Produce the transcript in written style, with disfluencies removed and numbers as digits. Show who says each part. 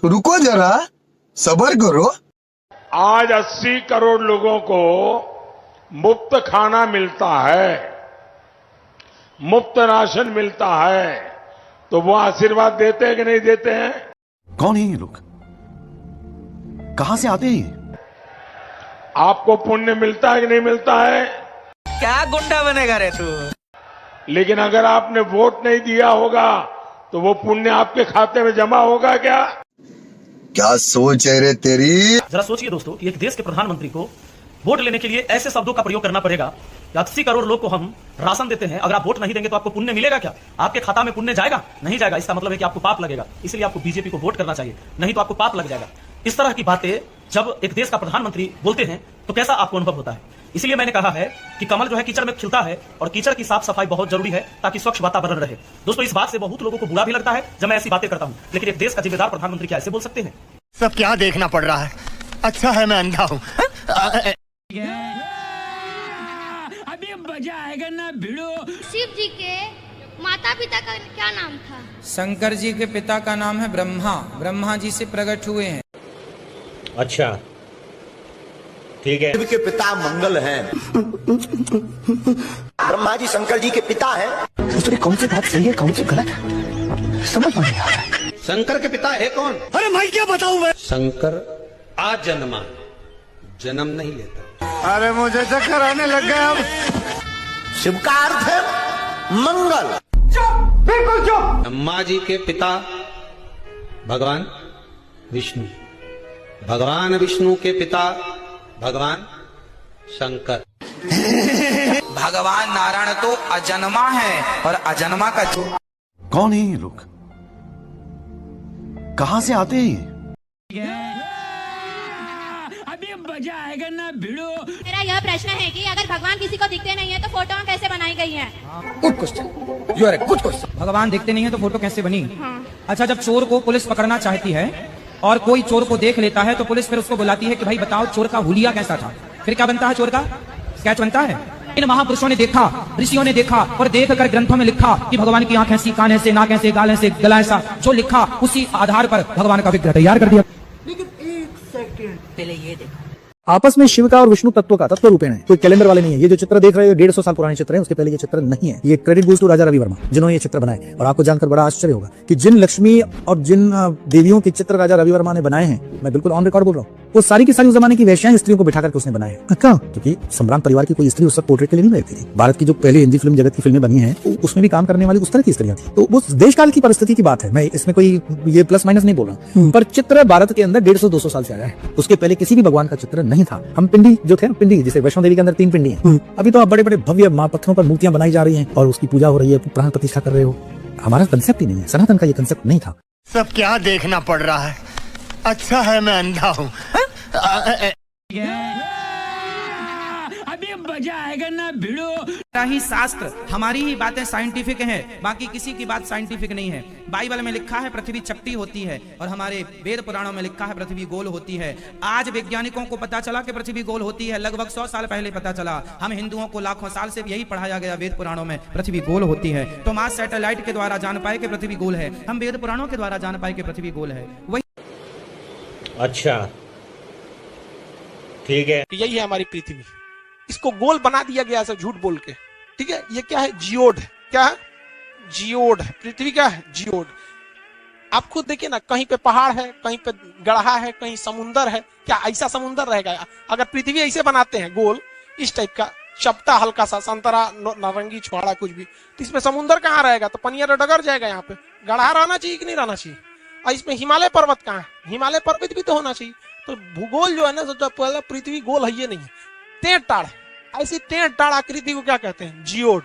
Speaker 1: रुको जरा, सब्र करो।
Speaker 2: आज 80 करोड़ लोगों को मुफ्त खाना मिलता है, मुफ्त राशन मिलता है, तो वो आशीर्वाद देते हैं कि नहीं देते हैं?
Speaker 3: कौन है ये लोग? कहां से आते हैं?
Speaker 2: आपको पुण्य मिलता है कि नहीं मिलता है?
Speaker 4: क्या गुंडा बनेगा रे तू?
Speaker 2: लेकिन अगर आपने वोट नहीं दिया होगा तो वो पुण्य आपके खाते में जमा होगा क्या?
Speaker 1: क्या सोच है रे तेरी?
Speaker 5: जरा सोचिए दोस्तों कि एक देश के प्रधानमंत्री को वोट लेने के लिए ऐसे शब्दों का प्रयोग करना पड़ेगा कि 80 करोड़ लोग को हम राशन देते हैं, अगर आप वोट नहीं देंगे तो आपको पुण्य मिलेगा क्या? आपके खाता में पुण्य जाएगा? नहीं जाएगा। इसका मतलब है कि आपको पाप लगेगा, इसलिए आपको बीजेपी को वोट करना चाहिए, नहीं तो आपको पाप लग जाएगा। इस तरह की बातें जब एक देश का प्रधानमंत्री बोलते हैं तो कैसा आपको अनुभव होता है? इसलिए मैंने कहा है कि कमल जो है कीचड़ में खिलता है और कीचड़ की साफ सफाई बहुत जरूरी है ताकि स्वच्छ वातावरण रहे। दोस्तों, इस बात से बहुत लोगों को बुरा भी लगता है जब मैं ऐसी बातें करता हूं, लेकिन एक देश का जिम्मेदार प्रधानमंत्री क्या ऐसे बोल सकते हैं?
Speaker 6: सब क्या देखना पड़ रहा है? अच्छा है मैं अंधा हूँ।
Speaker 7: अभी मजा आएगा ना भिड़ो।
Speaker 8: शिव जी के माता पिता का क्या नाम था?
Speaker 4: शंकर जी के पिता का नाम है ब्रह्मा, ब्रह्मा जी से प्रकट हुए हैं।
Speaker 9: अच्छा, ठीक है।
Speaker 6: शिव के पिता मंगल हैं। ब्रह्मा जी शंकर जी के पिता हैं। कौन सी बात सही है कौन सी गलत है समझ नहीं आ रहा।
Speaker 9: शंकर के पिता है कौन?
Speaker 6: अरे मैं क्या बताऊं मैं?
Speaker 9: शंकर आजन्मा, जन्म नहीं लेता।
Speaker 6: अरे मुझे चक्कर आने लग गया अब। शिव का अर्थ है मंगल। चुप, बिल्कुल चुप।
Speaker 9: ब्रह्मा जी के पिता भगवान विष्णु, भगवान विष्णु के पिता भगवान शंकर।
Speaker 4: भगवान नारायण तो अजन्मा है और अजन्मा का
Speaker 3: कौन है ये लोग? कहां से आते हैं?
Speaker 7: अभी मजा आएगा ना भिड़ो।
Speaker 8: मेरा यह प्रश्न है कि अगर भगवान किसी को दिखते नहीं है तो फोटो कैसे बनाई गई है?
Speaker 4: Good question, you are good question. भगवान दिखते नहीं है तो फोटो कैसे बनी? अच्छा, जब चोर को पुलिस पकड़ना चाहती है और कोई चोर को देख लेता है तो पुलिस फिर उसको बुलाती है कि भाई बताओ चोर का हुलिया कैसा था। फिर क्या बनता है? चोर का स्केच बनता है। इन महापुरुषों ने देखा, ऋषियों ने देखा और देख कर ग्रंथों में लिखा कि भगवान की आंख ऐसी, कान ऐसे, नाक ऐसे, गाल ऐसे, गला ऐसा। जो लिखा उसी आधार पर भगवान का विग्रह तैयार कर दिया।
Speaker 7: लेकिन एक सेकंड पहले ये देखो,
Speaker 10: आपस में शिव का और विष्णु तत्व का तत्व रूपेण है, कोई कैलेंडर वाले नहीं है। ये जो चित्र देख रहे हो 150 साल पुराने चित्र है, उसके पहले ये चित्र नहीं है। ये credit goes to Raja Ravi Varma जिन्होंने ये चित्र बनाए। और आपको जानकर बड़ा आश्चर्य होगा कि जिन लक्ष्मी और जिन देवियों के चित्र राजा रवि वर्मा ने बनाए हैं, मैं बिल्कुल ऑन रिकॉर्ड बोल रहा हूँ, वो सारी की सारी उस जमाने की वैश्याएं स्त्रियों को बिठा करके उसने बनाए हैं। क्योंकि सम्राट परिवार की कोई स्त्री उस वक्त पोर्ट्रेट के लिए नहीं रहती थी। भारत की जो पहले हिंदी फिल्म जगत की फिल्में बनी है उसमें भी काम करने वाली उस तरह की स्त्रियां थी। तो वो देश काल की परिस्थिति की बात है, मैं इसमें कोई ये प्लस माइनस नहीं बोल रहा। पर चित्र भारत के अंदर 150-200 साल से आया है। उसके पहले किसी भी भगवान का चित्र नहीं था। हम पिंडी जो थे, पिंडी जैसे वैष्णो देवी के अंदर 3 पिंडी हैं, अभी तो आप बड़े बड़े भव्य पत्थरों पर मूर्तियां बनाई जा रही हैं और उसकी पूजा हो रही है, प्राण प्रतिष्ठा कर रहे हो। हमारा कंसेप्ट ही नहीं है, सनातन का ये कंसेप्ट नहीं था।
Speaker 6: सब क्या देखना पड़ रहा है? अच्छा है मैं अंधा हूँ।
Speaker 7: अभी मजा आएगा ना भिड़ो।
Speaker 4: ही शास्त्र, हमारी ही बातें साइंटिफिक हैं, बाकी किसी की बात साइंटिफिक नहीं है। बाइबल में लिखा है पृथ्वी चपटी होती है और हमारे वेद पुराणों में लिखा है पृथ्वी गोल होती है। आज वैज्ञानिकों को पता चला कि पृथ्वी गोल होती है, लगभग 100 साल पहले पता चला। हम हिंदुओं को लाखों साल से यही पढ़ाया गया वेद पुराणों में पृथ्वी गोल होती है। तो हम आज सैटेलाइट के द्वारा जान पाए कि पृथ्वी गोल है, हम वेद पुराणों के द्वारा जान पाए कि पृथ्वी गोल है। वही
Speaker 9: अच्छा, ठीक है।
Speaker 11: यही है हमारी पृथ्वी, इसको गोल बना दिया गया सब झूठ बोल के। ठीक है, ये क्या है? जियोड। क्या है? जियोड। पृथ्वी क्या है? जियोड। आप खुद देखिए ना, कहीं पे पहाड़ है, कहीं पे गढ़ा है, कहीं समुंदर है। क्या ऐसा समुंदर रहेगा? अगर पृथ्वी ऐसे बनाते हैं गोल, इस टाइप का चपटा हल्का सा संतरा नारंगी छुआड़ा कुछ भी, तो इसमें समुंदर कहाँ रहेगा? तो पनिया डगर जाएगा। यहाँ पे गढ़ा रहना चाहिए कि नहीं रहना चाहिए? और इसमें हिमालय पर्वत कहाँ है? हिमालय पर्वत भी तो होना चाहिए। तो भूगोल जो है ना, सबसे पहले पृथ्वी गोल है ये नहीं है, टेढ़ टाड़। ऐसी टेढ़ टाड़ आकृति को क्या कहते हैं? जियोड।